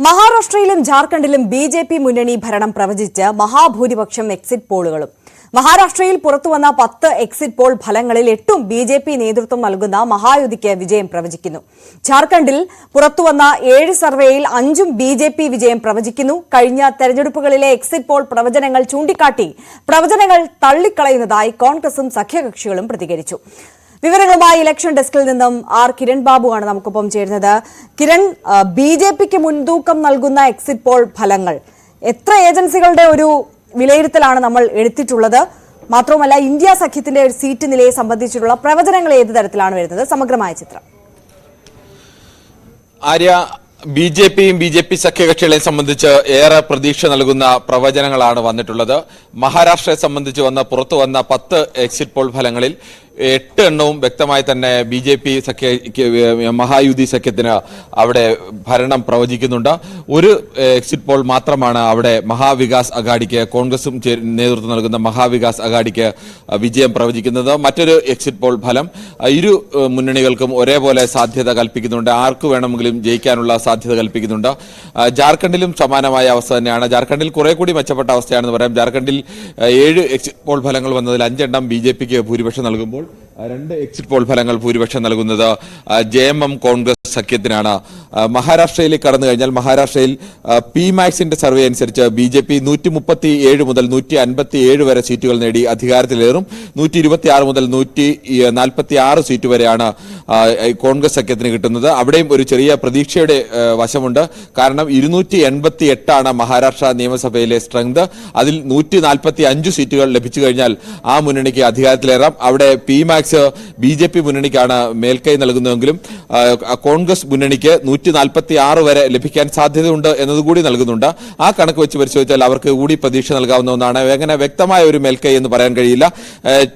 മഹാരാഷ്ട്രയിലും ജാർഖണ്ഡിലും ബിജെപി മുന്നണി ഭരണം പ്രവചിച്ച് മഹാഭൂരിപക്ഷം എക്സിറ്റ് പോളുകളും. മഹാരാഷ്ട്രയിൽ പുറത്തുവന്ന 10 എക്സിറ്റ് പോൾ ഫലങ്ങളിൽ 8ഉം ബിജെപി നേതൃത്വം നൽകുന്ന മഹായുതിക്ക് വിജയം പ്രവചിക്കുന്നു. ജാർഖണ്ഡിൽ പുറത്തുവന്ന 7 സർവേയിൽ 5ഉം ബിജെപി വിജയം പ്രവചിക്കുന്നു. കഴിഞ്ഞ തെരഞ്ഞെടുപ്പുകളിലെ എക്സിറ്റ് പോൾ പ്രവചനങ്ങൾ ചൂണ്ടിക്കാട്ടി പ്രവചനങ്ങൾ തള്ളിക്കളയുന്നതായി കോൺഗ്രസും സഖ്യകക്ഷികളും പ്രതികരിച്ചു. വിവരങ്ങളുമായി ഇലക്ഷൻ ഡെസ്കിൽ നിന്നും ആർ കിരൺ ബാബുവാണ് നമുക്കൊപ്പം ചേരുന്നത്. കിരൺ, ബിജെപിക്ക് മുൻതൂക്കം നൽകുന്ന എക്സിറ്റ് പോൾ ഫലങ്ങൾ എത്ര ഏജൻസികളുടെ ഒരു വിലയിരുത്തലാണ് നമ്മൾ എടുത്തിട്ടുള്ളത്? മാത്രവുമല്ല, ഇന്ത്യ സഖ്യത്തിന്റെ ഒരു സീറ്റ് നിലയെ സംബന്ധിച്ചിട്ടുള്ള പ്രവചനങ്ങൾ ഏത് തരത്തിലാണ് വരുന്നത്? സമഗ്രമായ ചിത്രം. ആര്യ, ബി.ജെ.പിയും ബി.ജെ.പി സഖ്യകക്ഷികളെയും സംബന്ധിച്ച് ഏറെ പ്രതീക്ഷ നൽകുന്ന പ്രവചനങ്ങളാണ് വന്നിട്ടുള്ളത്. മഹാരാഷ്ട്രയെ സംബന്ധിച്ച് പുറത്തു വന്ന 10 എക്സിറ്റ് പോൾ ഫലങ്ങളിൽ 8 എണ്ണവും വ്യക്തമായി തന്നെ ബി.ജെ.പി മഹായുതി സഖ്യത്തിന് അവിടെ ഭരണം പ്രവചിക്കുന്നുണ്ട്. ഒരു എക്സിറ്റ് പോൾ മാത്രമാണ് അവിടെ മഹാവികാസ് അഘാഡിക്ക്, കോൺഗ്രസും നേതൃത്വം നൽകുന്ന മഹാവികാസ് അഘാഡിക്ക് വിജയം പ്രവചിക്കുന്നത്. മറ്റൊരു എക്സിറ്റ് പോൾ ഫലം ഇരു മുന്നണികൾക്കും ഒരേപോലെ സാധ്യത കൽപ്പിക്കുന്നുണ്ട്. ആർക്ക് വേണമെങ്കിലും ജയിക്കാനുള്ള സാധ്യത കൽപ്പിക്കുന്നുണ്ട്. ജാർഖണ്ഡിലും സമാനമായ അവസ്ഥ തന്നെയാണ്. ജാർഖണ്ഡിൽ കുറെ കൂടി മെച്ചപ്പെട്ട അവസ്ഥയാണെന്ന് പറയാം. ജാർഖണ്ഡിൽ 7 എക്സിറ്റ് പോൾ ഫലങ്ങൾ വന്നതിൽ 5 എണ്ണം ബി.ജെ.പിക്ക് ഭൂരിപക്ഷം നൽകുമ്പോൾ 2 എക്സിറ്റ് പോൾ ഫലങ്ങൾ ഭൂരിപക്ഷം നൽകുന്നത് JMM കോൺഗ്രസ് സഖ്യത്തിനാണ്. മഹാരാഷ്ട്രയിലേക്ക് കടന്നു കഴിഞ്ഞാൽ മഹാരാഷ്ട്രയിൽ PMAXന്റെ സർവേ അനുസരിച്ച് ബി.ജെ.പി 137 മുതൽ 157 വരെ സീറ്റുകൾ നേടി അധികാരത്തിലേറും. 126 മുതൽ 146 സീറ്റ് വരെയാണ് കോൺഗ്രസ് സഖ്യത്തിന് കിട്ടുന്നത്. അവിടെയും ഒരു ചെറിയ പ്രതീക്ഷയുടെ വശമുണ്ട്. കാരണം 288 മഹാരാഷ്ട്ര നിയമസഭയിലെ സ്ട്രെങ്ത്. അതിൽ 145 സീറ്റുകൾ ലഭിച്ചു കഴിഞ്ഞാൽ ആ മുന്നണിക്ക് അധികാരത്തിലേറാം. അവിടെ PMAX ബി.ജെ.പി മുന്നണിക്കാണ് മേൽക്കൈ നൽകുന്നതെങ്കിലും കോൺഗ്രസ് മുന്നണിക്ക് 146 വരെ ലഭിക്കാൻ സാധ്യതയുണ്ട് എന്നതുകൂടി നൽകുന്നുണ്ട്. ആ കണക്ക് വെച്ച് പരിശോധിച്ചാൽ അവർക്ക് കൂടി പ്രതീക്ഷ നൽകാവുന്ന ഒന്നാണ്. എങ്ങനെ വ്യക്തമായ ഒരു മേൽക്കൈ എന്ന് പറയാൻ കഴിയില്ല.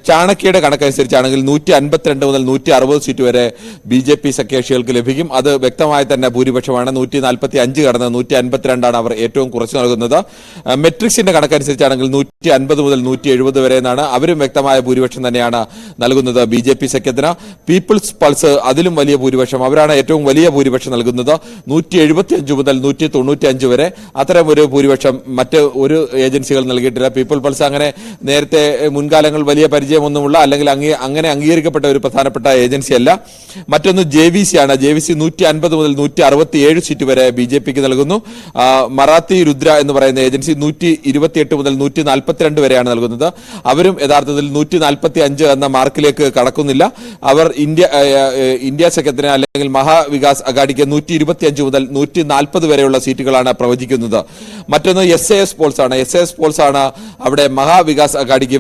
ചാണക്യയുടെ കണക്കനുസരിച്ചാണെങ്കിൽ 152 മുതൽ 160 സീറ്റ് വരെ ബി.ജെ.പി സഖ്യകക്ഷികൾക്ക് ലഭിക്കും. അത് വ്യക്തമായി തന്നെ ഭൂരിപക്ഷമാണ്. 145 കടന്ന് 152 അവർ ഏറ്റവും കുറച്ച് നൽകുന്നത്. മെട്രിക്സിന്റെ കണക്കനുസരിച്ചാണെങ്കിൽ 150 മുതൽ 170 വരെ എന്നാണ്. അവരും വ്യക്തമായ ഭൂരിപക്ഷം തന്നെയാണ് നൽകുന്നത് ബി.ജെ.പി സഖ്യത്തിന്. പീപ്പിൾസ് പൾസ് അതിലും വലിയ ഭൂരിപക്ഷം, അവരാണ് ഏറ്റവും വലിയ ഭൂരിപക്ഷം നൽകുന്നത്. 175 മുതൽ 195 വരെ. അത്തരം ഒരു ഭൂരിപക്ഷം മറ്റ് ഒരു ഏജൻസികൾ നൽകിയിട്ടില്ല. പീപ്പിൾ പൾസ് അങ്ങനെ നേരത്തെ മുൻകാലങ്ങൾ വലിയ പരിചയമൊന്നുമുള്ള അല്ലെങ്കിൽ അങ്ങനെ അംഗീകരിക്കപ്പെട്ട ഒരു പ്രധാനപ്പെട്ട ഏജൻസിയല്ല. മറ്റൊന്ന് JVC ആണ്. JVC 150 മുതൽ 167 സീറ്റ് വരെ ബി.ജെ.പിക്ക് നൽകുന്നു. മറാത്തി രുദ്ര എന്ന് പറയുന്ന ഏജൻസി 128 മുതൽ 142 വരെയാണ് നൽകുന്നത്. അവരും യഥാർത്ഥത്തിൽ 145 എന്ന മാർക്കിലേക്ക് കടക്കുന്നില്ല. അവർ ഇന്ത്യ സഖ്യത്തിന് അല്ലെങ്കിൽ മഹാവികാസ് അഘാഡിക്ക് 125 മുതൽ 140 വരെയുള്ള സീറ്റുകളാണ് പ്രവചിക്കുന്നത്. മറ്റൊന്ന് SAS പോൾസ് ആണ്. SAS പോൾസ് ആണ് അവിടെ മഹാവികാസ് അഘാഡിക്ക്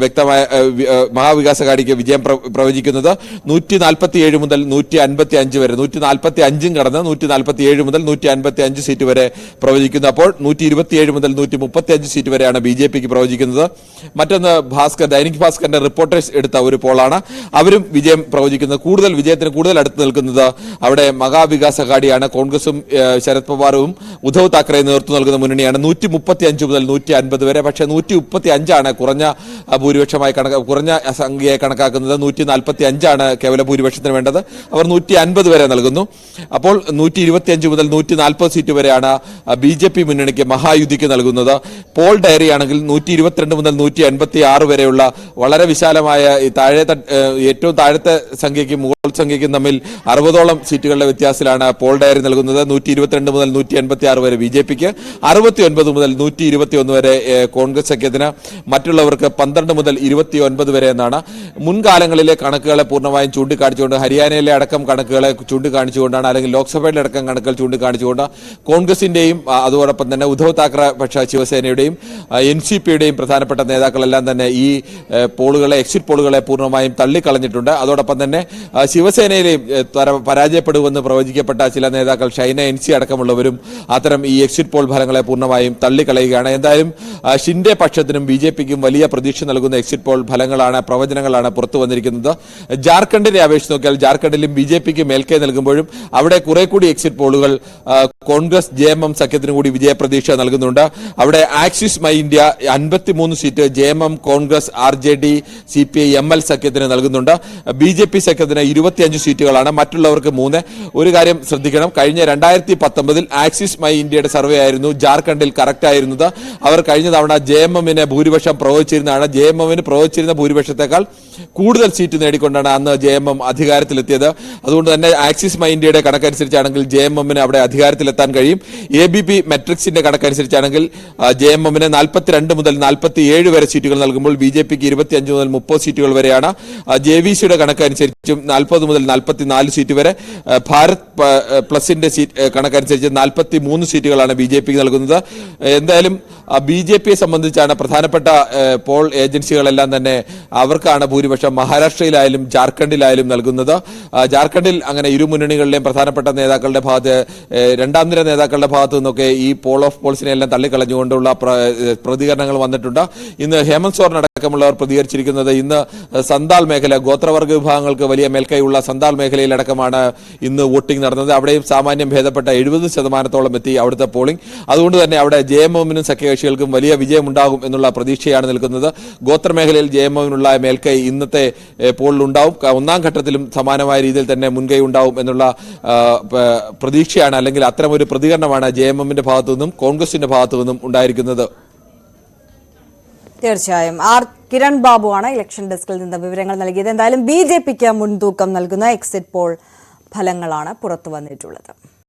വിജയം പ്രവചിക്കുന്നത്. 147 മുതൽ 155 വരെ, 145 കടന്ന് 147 മുതൽ 155 സീറ്റ് വരെ പ്രവചിക്കുന്നു. അപ്പോൾ 127 മുതൽ 135 സീറ്റ് വരെയാണ് ബി.ജെ.പിക്ക് പ്രവചിക്കുന്നത്. മറ്റൊന്ന് ദൈനിക് ഭാസ്കറിന്റെ റിപ്പോർട്ടേഴ്സ് എടുത്ത ഒരു പോളാണ്. അവരും വിജയം പ്രവചിക്കുന്നത്. വിജയത്തിന് കൂടുതൽ അടുത്ത് നിൽക്കുന്നത് അവിടെ മഹാവികാസ് അഘാഡിയാണ്. കോൺഗ്രസും ശരത് പവാറും ഉദ്ധവ് താക്കറെ നേതൃത്വം നൽകുന്ന മുന്നണിയാണ്. 135 മുതൽ 150 വരെ. പക്ഷേ 135 കുറഞ്ഞ ഭൂരിപക്ഷമായി കുറഞ്ഞ സംഖ്യയെ കണക്കാക്കുന്നത്. 145 കേവല ഭൂരിപക്ഷത്തിന് വേണ്ടത്. അവർ 150 വരെ നൽകുന്നു. അപ്പോൾ 125 മുതൽ 140 സീറ്റ് വരെയാണ് ബി.ജെ.പി മുന്നണിക്ക് മഹായുതിക്ക് നൽകുന്നത്. പോൾ ഡയറി ആണെങ്കിൽ 122 മുതൽ 186 വരെയുള്ള വളരെ വിശാലമായ ഏറ്റവും താഴത്തെ സംഖ്യയ്ക്കും മുകൾ സംഖ്യയ്ക്കും തമ്മിൽ 60ഓളം സീറ്റുകളുടെ വ്യത്യാസത്തിലാണ് പോൾ ഡയറി നൽകുന്നത്. 122 മുതൽ 186 വരെ ബി.ജെ.പിക്ക്, 69 മുതൽ 121 വരെ കോൺഗ്രസ് സഖ്യത്തിന്, മറ്റുള്ളവർക്ക് 12 മുതൽ 29 വരെ എന്നാണ്. മുൻകാലങ്ങളിലെ കണക്കുകളെ പൂർണ്ണമായും ചൂണ്ടിക്കാണിച്ചുകൊണ്ട്, ഹരിയാനയിലെ അടക്കം കണക്കുകളെ ചൂണ്ടിക്കാണിച്ചുകൊണ്ടാണ്, അല്ലെങ്കിൽ ലോക്സഭയിലെ അടക്കം കണക്കുകൾ ചൂണ്ടിക്കാണിച്ചുകൊണ്ട് കോൺഗ്രസിന്റെയും അതോടൊപ്പം തന്നെ ഉദ്ധവ് താക്കറെ പക്ഷ ശിവസേനയുടെയും NCPയുടെയും പ്രധാനപ്പെട്ട നേതാക്കളെല്ലാം തന്നെ ഈ എക്സിറ്റ് പോളുകളെ പൂർണ്ണമായും തള്ളിക്കളഞ്ഞിട്ടുണ്ട്. അതോടൊപ്പം തന്നെ ശിവസേനയിലെയും പരാജയപ്പെടുമെന്ന് പ്രവചിക്കപ്പെട്ട ചില നേതാക്കൾ, ഷൈന NC അടക്കമുള്ളവരും അത്തരം ഈ എക്സിറ്റ് പോൾ ഫലങ്ങളെ പൂർണ്ണമായും തള്ളിക്കളയുകയാണ്. എന്തായാലും ഷിൻഡെ പക്ഷത്തിനും ബി.ജെ.പിക്കും വലിയ പ്രതീക്ഷ നൽകുന്ന എക്സിറ്റ് പോൾ പ്രവചനങ്ങളാണ് പുറത്തു വന്നിരിക്കുന്നത്. ജാർഖണ്ഡിനെ അപേക്ഷിച്ച് നോക്കിയാൽ ജാർഖണ്ഡിലും ബി.ജെ.പിക്ക് മേൽക്കൈ നൽകുമ്പോഴും അവിടെ കുറെ കൂടി എക്സിറ്റ് പോളുകൾ കോൺഗ്രസ് JMM സഖ്യത്തിന് കൂടി വിജയപ്രതീക്ഷ നൽകുന്നുണ്ട്. അവിടെ axis my India 53 seat JMM, Congress, RJD, CPI, ML സഖ്യത്തിന് നൽകുന്നുണ്ട്. നൽകുന്നുണ്ട്. BJP സഖ്യത്തിന് 25 സീറ്റുകളാണ്, മറ്റുള്ളവർക്ക് 3. ഒരു കാര്യം ശ്രദ്ധിക്കണം, കഴിഞ്ഞ 2019 ആക്സിസ് മൈ ഇന്ത്യയുടെ സർവേ ആയിരുന്നു ജാർഖണ്ഡിൽ കറക്റ്റ് ആയിരുന്നത്. അവർ കഴിഞ്ഞ തവണ JMMന് ഭൂരിപക്ഷം പ്രവചിച്ചിരുന്നതാണ്. JMMന് പ്രവചിച്ചിരുന്ന ഭൂരിപക്ഷത്തെക്കാൾ കൂടുതൽ സീറ്റ് നേടിക്കൊണ്ടാണ് അന്ന് JMM അധികാരത്തിലെത്തിയത്. അതുകൊണ്ട് തന്നെ ആക്സിസ് മൈ ഇന്ത്യയുടെ കണക്കനുസരിച്ചാണെങ്കിൽ JMMന് അവിടെ അധികാരത്തിലെത്താൻ കഴിയും. ABP മെട്രിക്സിന്റെ കണക്കനുസരിച്ചാണെങ്കിൽ JMMന് 42 മുതൽ 47 വരെ സീറ്റുകൾ നൽകുമ്പോൾ BJPക്ക് 25 മുതൽ 30 സീറ്റുകൾ വരെയാണ്. JVCയുടെ കണക്കനുസരിച്ചും 40 മുതൽ 44 സീറ്റ് വരെ. ഭാരത് പ്ലസിന്റെ കണക്കനുസരിച്ച് 43 സീറ്റുകളാണ് BJPക്ക് നൽകുന്നത്. എന്തായാലും BJPയെ സംബന്ധിച്ചാണ് പ്രധാനപ്പെട്ട പോൾ ഏജൻസികളെല്ലാം തന്നെ അവർക്കാണ് ഭൂരിപക്ഷം മഹാരാഷ്ട്രയിലായാലും ജാർഖണ്ഡിലായാലും നൽകുന്നത്. ജാർഖണ്ഡിൽ അങ്ങനെ ഇരു മുന്നണികളിലെയും പ്രധാനപ്പെട്ട നേതാക്കളുടെ ഭാഗത്ത്, രണ്ടാം നിര നേതാക്കളുടെ ഭാഗത്തു നിന്നൊക്കെ ഈ പോൾ ഓഫ് പോൾസിനെ എല്ലാം തള്ളിക്കളഞ്ഞുകൊണ്ടുള്ള പ്രതികരണങ്ങൾ വന്നിട്ടുണ്ട്. ഇന്ന് ഹേമന്ത് സോറൻ അടക്കമുള്ളവർ പ്രതികരിച്ചിരിക്കുന്നത് ഇന്ന് സന്താൽ മേഖല, ഗോത്രവർഗ വിഭാഗങ്ങൾക്ക് വലിയ മേൽക്കൈയുള്ള സന്താൽ മേഖലയിലടക്കമാണ് ഇന്ന് വോട്ടിംഗ് നടന്നത്. അവിടെയും സാമാന്യം ഭേദപ്പെട്ട 70% എത്തി അവിടുത്തെ പോളിംഗ്. അതുകൊണ്ട് തന്നെ അവിടെ JMMനും സഖ്യകക്ഷികൾക്കും വലിയ വിജയമുണ്ടാകും എന്നുള്ള പ്രതീക്ഷയാണ് നിൽക്കുന്നത്. ഗോത്രമേഖലയിൽ JMMനുള്ള മേൽക്കൈ ഇന്നത്തെ പോളിലുണ്ടാവും. ഒന്നാം ഘട്ടത്തിലും സമാനമായ രീതിയിൽ തന്നെ മുൻകൈ ഉണ്ടാവും എന്നുള്ള പ്രതീക്ഷയാണ്, അല്ലെങ്കിൽ അത്തരമൊരു പ്രതികരണമാണ് JMMന്റെ ഭാഗത്തു നിന്നും കോൺഗ്രസിന്റെ ഭാഗത്തു നിന്നും ഉണ്ടായിരിക്കുന്നത്. തീർച്ചയായും കിരൺ ബാബുവാണ് ഇലക്ഷൻ ഡെസ്കിൽ നിന്ന് വിവരങ്ങൾ നൽകിയത്. എന്തായാലും BJPക്ക് മുൻതൂക്കം നൽകുന്ന എക്സിറ്റ് പോൾ ഫലങ്ങളാണ് പുറത്തു വന്നിട്ടുള്ളത്.